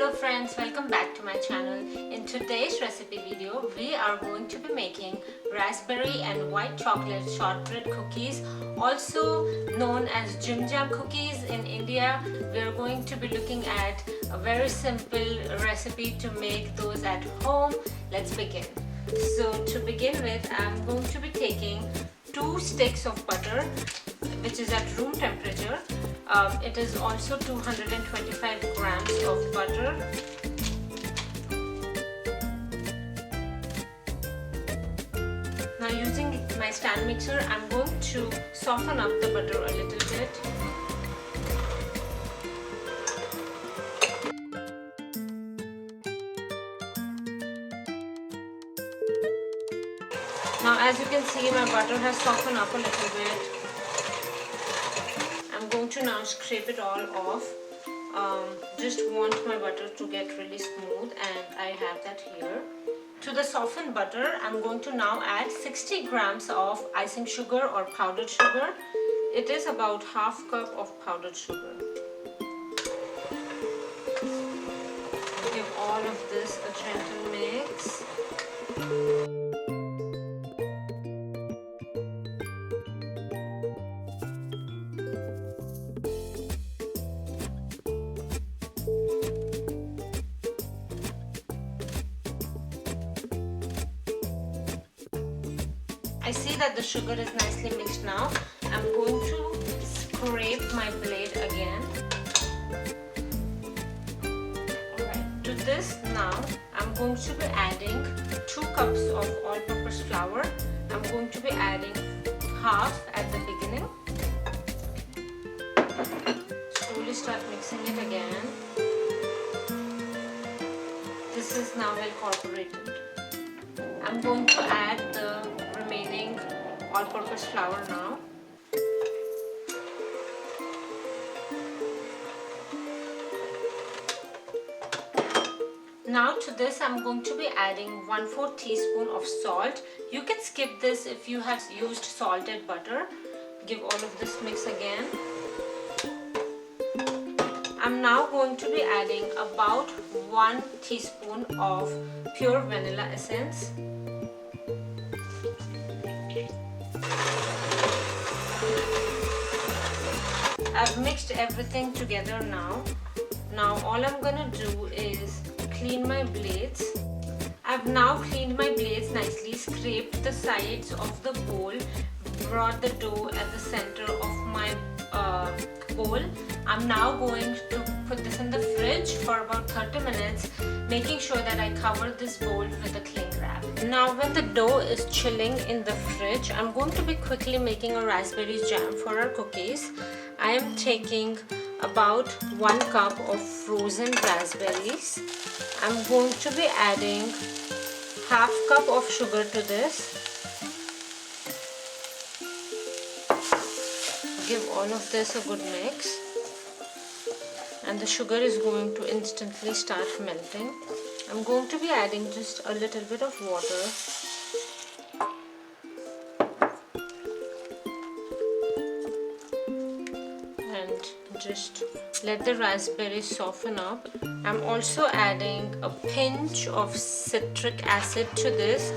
Hello friends, welcome back to my channel. In today's recipe video, we are going to be making raspberry and white chocolate shortbread cookies, also known as Jim Jam cookies in India. We are going to be looking at a very simple recipe to make those at home. Let's begin. So to begin with, I'm going to be taking 2 sticks of butter, which is at room temperature. It is also 225 grams of butter. Now using my stand mixer, I'm going to soften up the butter a little bit. Now as you can see, my butter has softened up a little bit. I'm going to now scrape it all off. Just want my butter to get really smooth, and I have that here. To the softened butter, I'm going to now add 60 grams of icing sugar or powdered sugar. It is about half cup of powdered sugar. Give all of this a gentle mix. I see that the sugar is nicely mixed now. I'm going to scrape my blade again. Alright, to this now I'm going to be adding 2 cups of all-purpose flour. I'm going to be adding half at the beginning. Slowly start mixing it again. This is now incorporated. I'm going to add the remaining all-purpose flour now. Now to this I'm going to be adding 1/4 teaspoon of salt. You can skip this if you have used salted butter. Give all of this mix again. I'm now going to be adding about 1 teaspoon of pure vanilla essence. I've mixed everything together now. Now all I'm gonna do is clean my blades. I've now cleaned my blades nicely, scraped the sides of the bowl, brought the dough at the center of my bowl. I'm now going to put this in the fridge for about 30 minutes, making sure that I cover this bowl with a cling wrap. Now when the dough is chilling in the fridge, I'm going to be quickly making a raspberry jam for our cookies. I am taking about 1 cup of frozen raspberries. I'm going to be adding half cup of sugar to this. Give all of this a good mix, and the sugar is going to instantly start melting. I'm going to be adding just a little bit of water. And just let the raspberries soften up. I'm also adding a pinch of citric acid to this.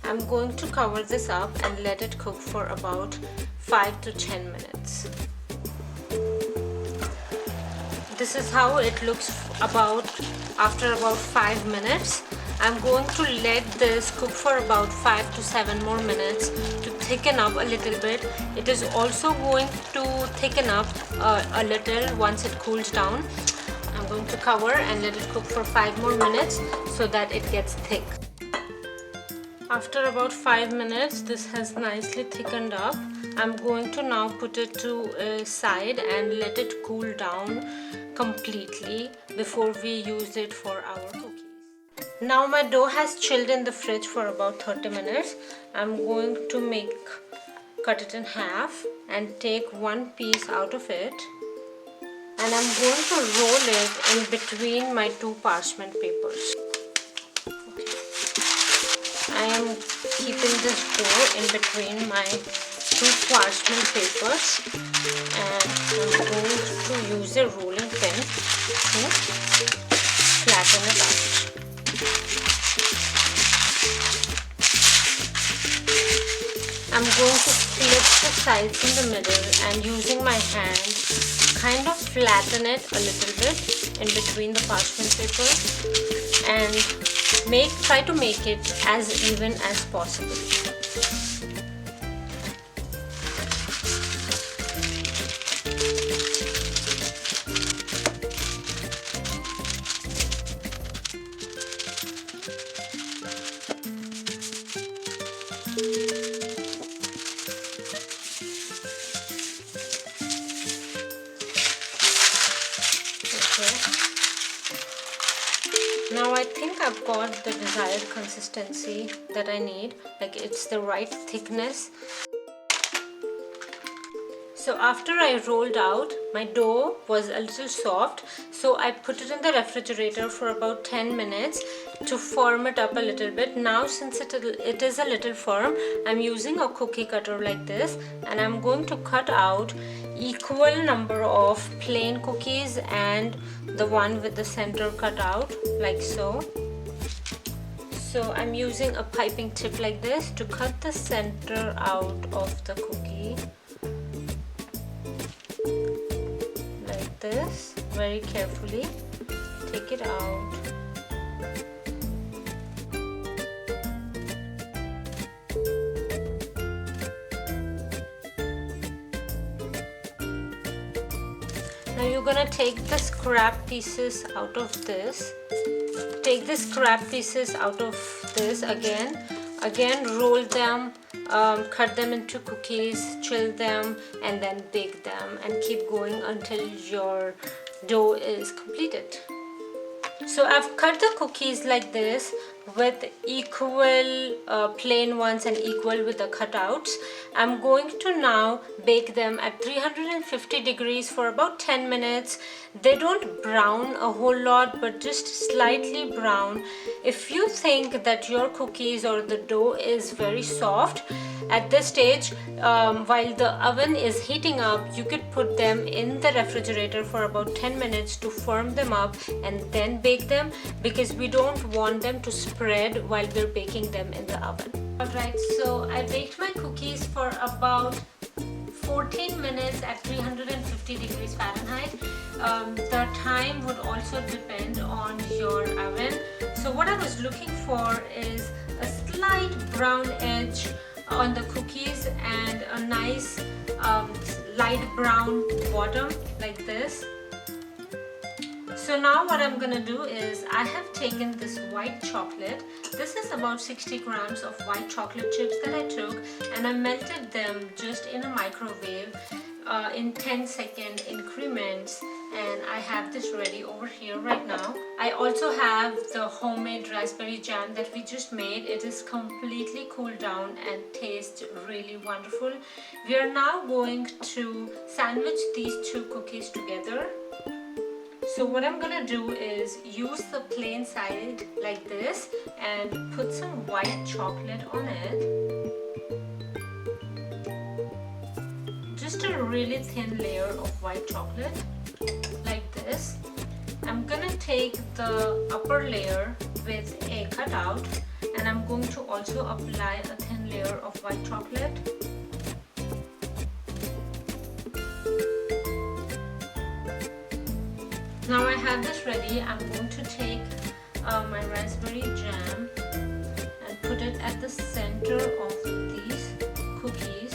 I'm going to cover this up and let it cook for about 5 to 10 minutes. This is how it looks after about 5 minutes. I'm going to let this cook for about 5 to 7 more minutes to thicken up a little bit. It is also going to thicken up a little once it cools down. I'm going to cover and let it cook for 5 more minutes so that it gets thick. After about 5 minutes, this has nicely thickened up. I'm going to now put it to a side and let it cool down completely before we use it for our cookies. Now my dough has chilled in the fridge for about 30 minutes. I'm going to cut it in half and take 1 piece out of it. And I'm going to roll it in between my 2 parchment papers. I am keeping this dough in between my 2 parchment papers, and I'm going to use use a rolling pin to flatten it out. I'm going to split the sides in the middle and using my hand kind of flatten it a little bit in between the parchment paper and try to make it as even as possible. Now I think I've got the desired consistency that I need, like it's the right thickness. So after I rolled out, my dough was a little soft, so I put it in the refrigerator for about 10 minutes to firm it up a little bit. Now since it is a little firm, I'm using a cookie cutter like this and I'm going to cut out equal number of plain cookies and the one with the center cut out, like so. So I'm using a piping tip like this to cut the center out of the cookie. Like this, very carefully. Take it out. Now you're gonna take the scrap pieces out of this. Take the scrap pieces out of this again, roll them, cut them into cookies, chill them, and then bake them, and keep going until your dough is completed. So I've cut the cookies like this with equal plain ones and equal with the cutouts. I'm going to now bake them at 350 degrees for about 10 minutes. They don't brown a whole lot, but just slightly brown. If you think that your cookies or the dough is very soft, at this stage, while the oven is heating up, you could put them in the refrigerator for about 10 minutes to firm them up and then bake them, because we don't want them to spread while we're baking them in the oven. Alright, so I baked my cookies for about 14 minutes at 350 degrees Fahrenheit. The time would also depend on your oven. So what I was looking for is a slight brown edge on the cookies and a nice light brown bottom like this. So now what I'm gonna do is, I have taken this white chocolate. This is about 60 grams of white chocolate chips that I took, and I melted them just in a microwave in 10-second increments, and I have this ready over here right now. I also have the homemade raspberry jam that we just made. It is completely cooled down and tastes really wonderful. We are now going to sandwich these two cookies together. So what I'm gonna do is use the plain side like this and put some white chocolate on it. Just a really thin layer of white chocolate like this. I'm gonna take the upper layer with a cutout and I'm going to also apply a thin layer of white chocolate. Now I have this ready. I'm going to take my raspberry jam and put it at the center of these cookies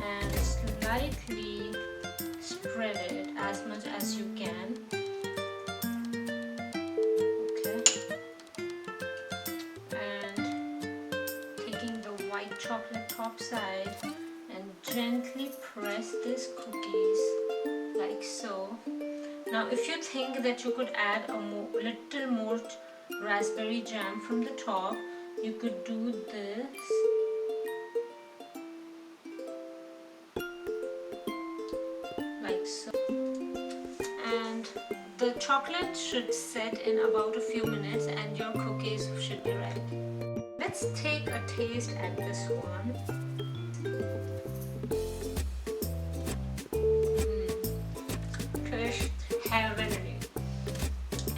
and slightly spread it as much as you can. Okay. And taking the white chocolate top side and gently press these cookies like so. Now if you think that you could add a little more raspberry jam from the top, you could do this. Like so. And the chocolate should set in about a few minutes and your cookies should be ready. Let's take a taste at this one.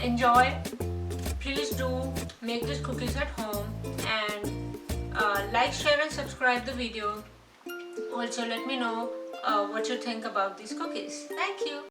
enjoy. Please do make these cookies at home, and like, share and subscribe the video. Also let me know what you think about these cookies. Thank you.